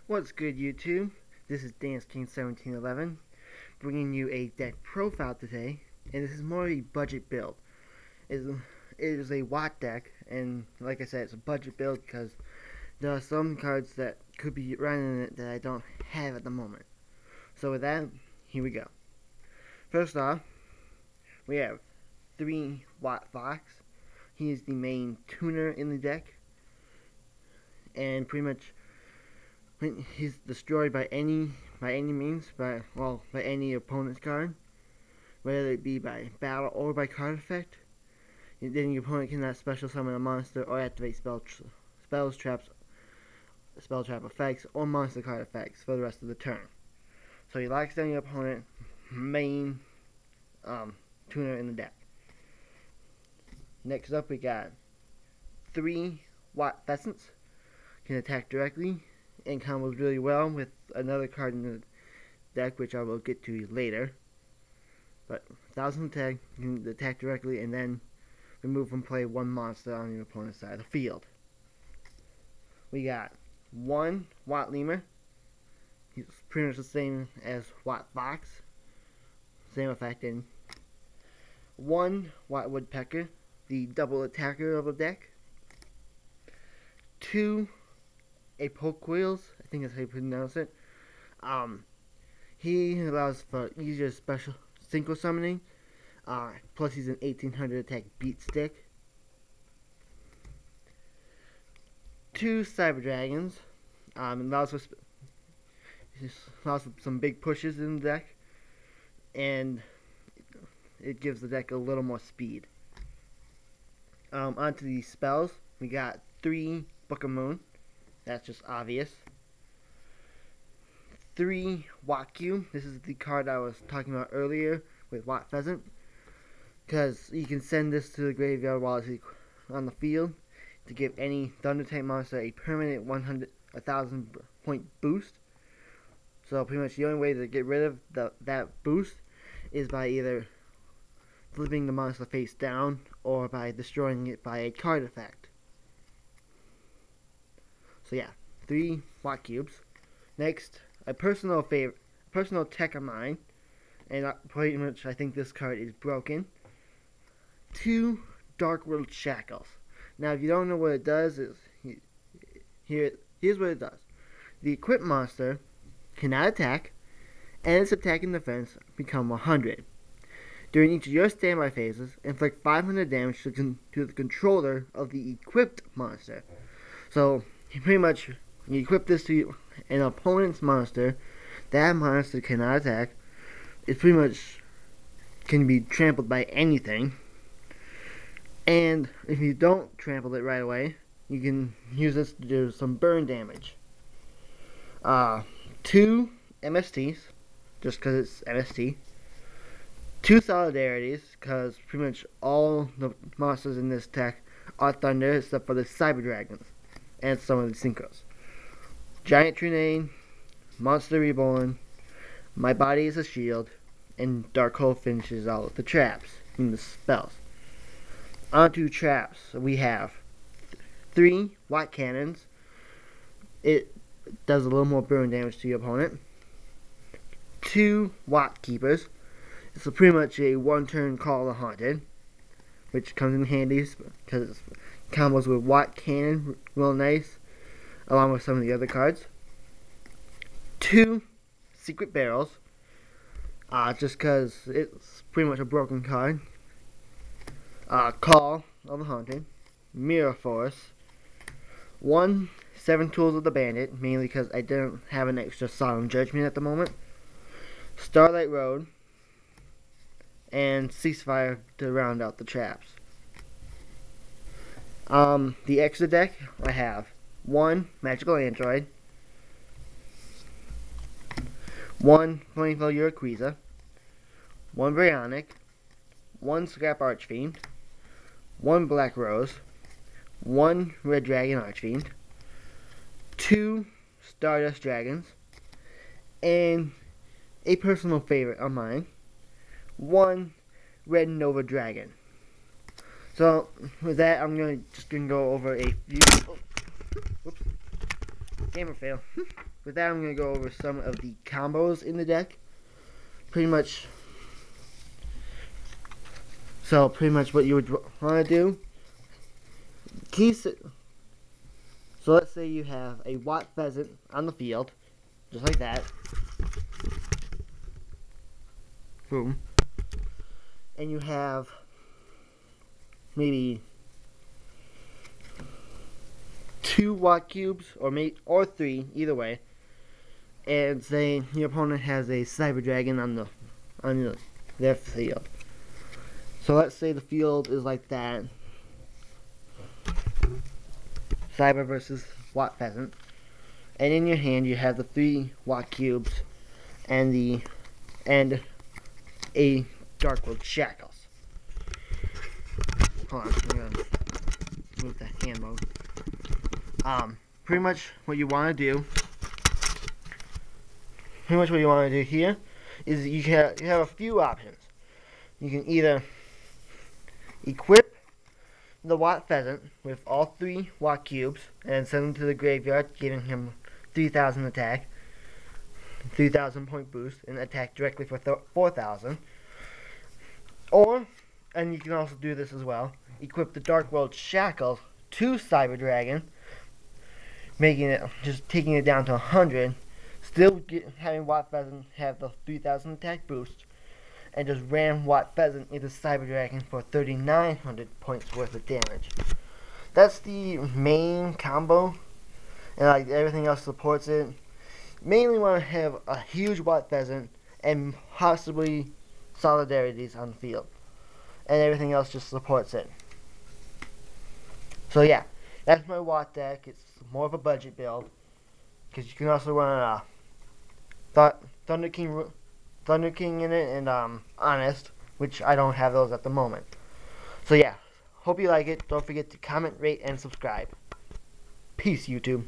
What's good, YouTube? This is DanceKing1711 bringing you a deck profile today, and this is more a budget build. It is a Watt deck, and like I said, it's a budget build because there are some cards that could be running in it that I don't have at the moment. So with that, here we go. First off, we have 3 wattfox. He is the main tuner in the deck, and pretty much he's destroyed by any means, by any opponent's card, whether it be by battle or by card effect. Then your opponent cannot special summon a monster or activate spells, traps, spell trap effects, or monster card effects for the rest of the turn. So he locks down your opponent's main tuner in the deck. Next up, we got 3 watt pheasants. Can attack directly and combos really well with another card in the deck, which I will get to later. But 1000 attack, you can attack directly and then remove from play 1 monster on your opponent's side of the field. We got 1 wattlemur. He's pretty much the same as wattfox, same effect. And 1 woodpecker, the double attacker of the deck. 2 apocatequils, I think that's how you pronounce it. He allows for easier special synchro summoning. Plus he's an 1800 attack beat stick. 2 cyber dragons. Allows for some big pushes in the deck, and it gives the deck a little more speed. Onto the spells, we got 3 Book of Moon. That's just obvious. 3 wattcube. This is the card I was talking about earlier with Watt Pheasant, because you can send this to the graveyard while it's on the field to give any Thunder type monster a permanent 1,000 point boost. So pretty much the only way to get rid of that boost is by either flipping the monster face down or by destroying it by a card effect. So yeah, 3 watt cubes. Next, a personal tech of mine, and pretty much I think this card is broken. 2 darkworld shackles. Now, if you don't know what it does, here's what it does. The equipped monster cannot attack, and its attack and defense become 100. During each of your standby phases, inflict 500 damage to the controller of the equipped monster. So, pretty much, you equip this to an opponent's monster, that monster cannot attack. It pretty much can be trampled by anything. And if you don't trample it right away, you can use this to do some burn damage. 2 MSTs, just because it's MST. 2 solidarities, because pretty much all the monsters in this deck are thunder except for the cyber dragons and some of the synchros. Giant trunade, monster reborn, my body is a shield, and darkworld finishes all of the traps in the spells. Onto traps, we have 3 watt cannons. It does a little more burn damage to your opponent. 2 wattkeepers. It's pretty much a 1-turn Call of the Haunted, which comes in handy because it combos with watt cannon real nice, along with some of the other cards. 2 secret barrels, just because it's pretty much a broken card. Call of the Haunted, Mirror Force, 1 7 Tools of the Bandit, mainly because I didn't have an extra Solemn Judgment at the moment, Starlight Road, and Ceasefire to round out the traps. The extra deck, I have 1 Magical Android, 1 flamvell uruquiza, 1 brioniac, 1 scrap archfiend, 1 black rose, 1 red dragon archfiend, 2 stardust dragons, and a personal favorite of mine, 1 red nova dragon. So with that, I'm just gonna go over a few. Whoops. Gamer fail. With that, I'm going to go over some of the combos in the deck. Pretty much what you would want to do. So let's say you have a watt pheasant on the field, just like that. Boom. And you have maybe 2 watt cubes, or 3, either way. And say your opponent has a cyber dragon on their field. So let's say the field is like that. Cyber versus watt pheasant. And in your hand you have the 3 watt cubes and a darkworld shackles. Hold on, I'm gonna move the hand mode. Pretty much what you want to do. Here is you have a few options. You can either equip the watt pheasant with all 3 watt cubes and send him to the graveyard, giving him 3,000 attack, 3,000 point boost, and attack directly for 4,000. And you can also do this as well, equip the darkworld shackles to cyber dragon, just taking it down to 100. Still having watt pheasant have the 3,000 attack boost, and just ram watt pheasant into cyber dragon for 3,900 points worth of damage. That's the main combo, and like everything else supports it. Mainly want to have a huge watt pheasant and possibly solidarities on the field, and everything else just supports it. So yeah, that's my watt deck. It's more of a budget build, because you can also run Thunder King in it, and Honest, which I don't have those at the moment. So yeah, hope you like it. Don't forget to comment, rate, and subscribe. Peace, YouTube.